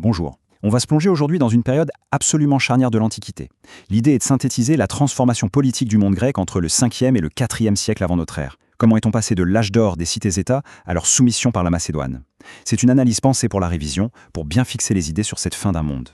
Bonjour. On va se plonger aujourd'hui dans une période absolument charnière de l'Antiquité. L'idée est de synthétiser la transformation politique du monde grec entre le 5e et le 4e siècle avant notre ère. Comment est-on passé de l'âge d'or des cités-États à leur soumission par la Macédoine? C'est une analyse pensée pour la révision, pour bien fixer les idées sur cette fin d'un monde.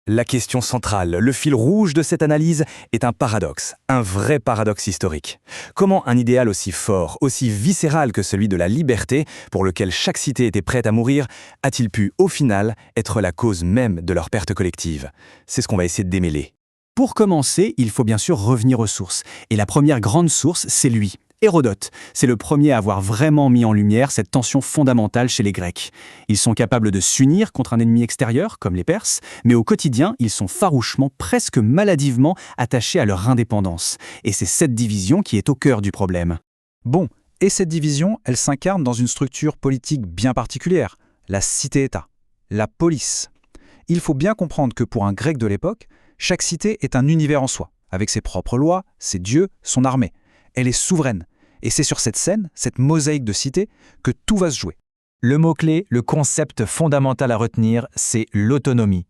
La question centrale, le fil rouge de cette analyse, est un paradoxe, un vrai paradoxe historique. Comment un idéal aussi fort, aussi viscéral que celui de la liberté, pour lequel chaque cité était prête à mourir, a-t-il pu, au final, être la cause même de leur perte collective? C'est ce qu'on va essayer de démêler. Pour commencer, il faut bien sûr revenir aux sources. Et la première grande source, c'est lui. Hérodote, c'est le premier à avoir vraiment mis en lumière cette tension fondamentale chez les Grecs. Ils sont capables de s'unir contre un ennemi extérieur, comme les Perses, mais au quotidien, ils sont farouchement, presque maladivement attachés à leur indépendance. Et c'est cette division qui est au cœur du problème. Bon, et cette division, elle s'incarne dans une structure politique bien particulière, la cité-État, la police. Il faut bien comprendre que pour un Grec de l'époque, chaque cité est un univers en soi, avec ses propres lois, ses dieux, son armée. Elle est souveraine. Et c'est sur cette scène, cette mosaïque de cités, que tout va se jouer. Le mot-clé, le concept fondamental à retenir, c'est l'autonomie.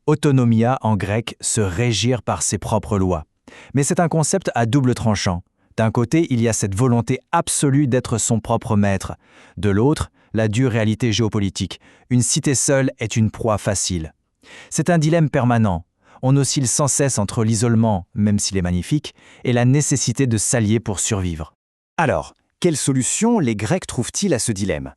Autonomia en grec, se régir par ses propres lois. Mais c'est un concept à double tranchant. D'un côté, il y a cette volonté absolue d'être son propre maître. De l'autre, la dure réalité géopolitique. Une cité seule est une proie facile. C'est un dilemme permanent. On oscille sans cesse entre l'isolement, même s'il est magnifique, et la nécessité de s'allier pour survivre. Alors, quelle solution les Grecs trouvent-ils à ce dilemme?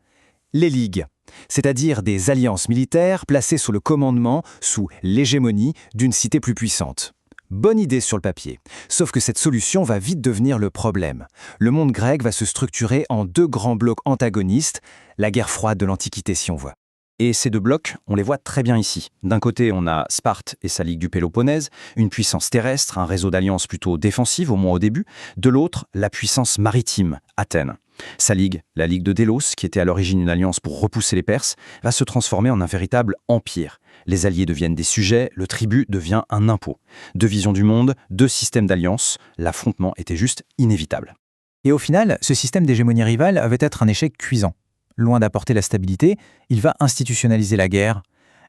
Les ligues, c'est-à-dire des alliances militaires placées sous le commandement, sous l'hégémonie d'une cité plus puissante. Bonne idée sur le papier, sauf que cette solution va vite devenir le problème. Le monde grec va se structurer en deux grands blocs antagonistes, la guerre froide de l'Antiquité si on veut. Et ces deux blocs, on les voit très bien ici. D'un côté, on a Sparte et sa ligue du Péloponnèse, une puissance terrestre, un réseau d'alliances plutôt défensive, au moins au début. De l'autre, la puissance maritime, Athènes. Sa ligue, la ligue de Délos, qui était à l'origine une alliance pour repousser les Perses, va se transformer en un véritable empire. Les alliés deviennent des sujets, le tribut devient un impôt. Deux visions du monde, deux systèmes d'alliance, l'affrontement était juste inévitable. Et au final, ce système d'hégémonie rivale va être un échec cuisant. Loin d'apporter la stabilité, il va institutionnaliser la guerre.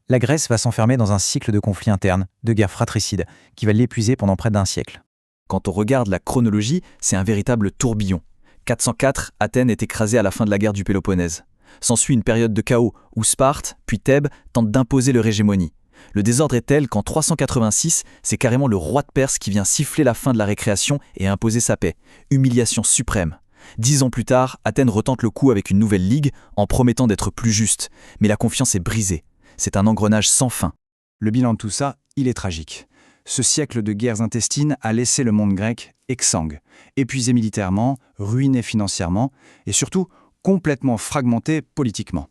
La Grèce va s'enfermer dans un cycle de conflits internes, de guerres fratricides, qui va l'épuiser pendant près d'un siècle. Quand on regarde la chronologie, c'est un véritable tourbillon. 404, Athènes est écrasée à la fin de la guerre du Péloponnèse. S'ensuit une période de chaos où Sparte, puis Thèbes, tentent d'imposer leur hégémonie. Le désordre est tel qu'en 386, c'est carrément le roi de Perse qui vient siffler la fin de la récréation et imposer sa paix. Humiliation suprême. 10 ans plus tard, Athènes retente le coup avec une nouvelle ligue en promettant d'être plus juste. Mais la confiance est brisée. C'est un engrenage sans fin. Le bilan de tout ça, il est tragique. Ce siècle de guerres intestines a laissé le monde grec exsangue, épuisé militairement, ruiné financièrement et surtout complètement fragmenté politiquement.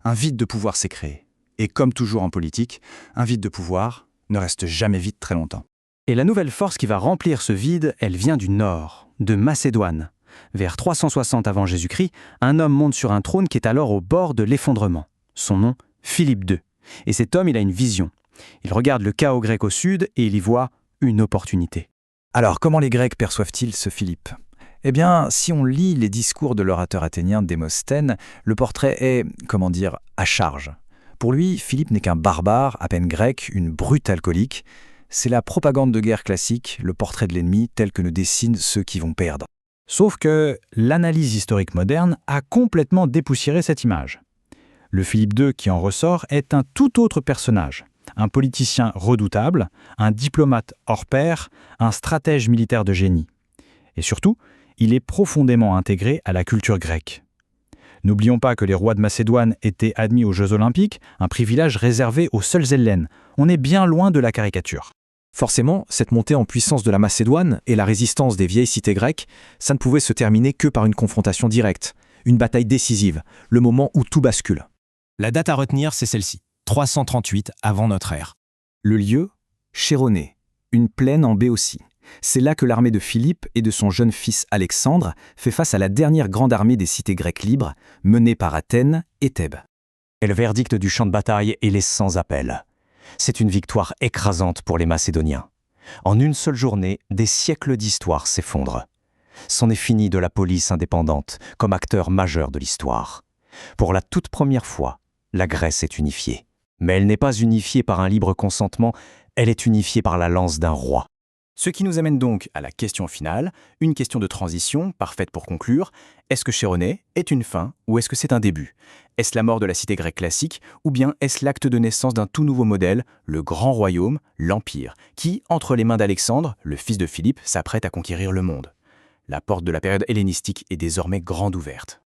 Un vide de pouvoir s'est créé. Et comme toujours en politique, un vide de pouvoir ne reste jamais vide très longtemps. Et la nouvelle force qui va remplir ce vide, elle vient du nord, de Macédoine. Vers 360 avant Jésus-Christ, un homme monte sur un trône qui est alors au bord de l'effondrement. Son nom, Philippe II. Et cet homme, il a une vision. Il regarde le chaos grec au sud et il y voit une opportunité. Alors, comment les Grecs perçoivent-ils ce Philippe? Eh bien, si on lit les discours de l'orateur athénien Démosthène, le portrait est, à charge. Pour lui, Philippe n'est qu'un barbare, à peine grec, une brute alcoolique. C'est la propagande de guerre classique, le portrait de l'ennemi tel que le dessinent ceux qui vont perdre. Sauf que l'analyse historique moderne a complètement dépoussiéré cette image. Le Philippe II qui en ressort est un tout autre personnage. Un politicien redoutable, un diplomate hors pair, un stratège militaire de génie. Et surtout, il est profondément intégré à la culture grecque. N'oublions pas que les rois de Macédoine étaient admis aux Jeux Olympiques, un privilège réservé aux seuls Hellènes. On est bien loin de la caricature. Forcément, cette montée en puissance de la Macédoine et la résistance des vieilles cités grecques, ça ne pouvait se terminer que par une confrontation directe, une bataille décisive, le moment où tout bascule. La date à retenir, c'est celle-ci, 338 avant notre ère. Le lieu, Chéronée, une plaine en Béotie. C'est là que l'armée de Philippe et de son jeune fils Alexandre fait face à la dernière grande armée des cités grecques libres, menée par Athènes et Thèbes. Et le verdict du champ de bataille, il est sans appel. C'est une victoire écrasante pour les Macédoniens. En une seule journée, des siècles d'histoire s'effondrent. C'en est fini de la police indépendante comme acteur majeur de l'histoire. Pour la toute première fois, la Grèce est unifiée. Mais elle n'est pas unifiée par un libre consentement, elle est unifiée par la lance d'un roi. Ce qui nous amène donc à la question finale, une question de transition, parfaite pour conclure. Est-ce que Chéronée est une fin ou est-ce que c'est un début? Est-ce la mort de la cité grecque classique ou bien est-ce l'acte de naissance d'un tout nouveau modèle, le grand royaume, l'Empire, qui, entre les mains d'Alexandre, le fils de Philippe, s'apprête à conquérir le monde? La porte de la période hellénistique est désormais grande ouverte.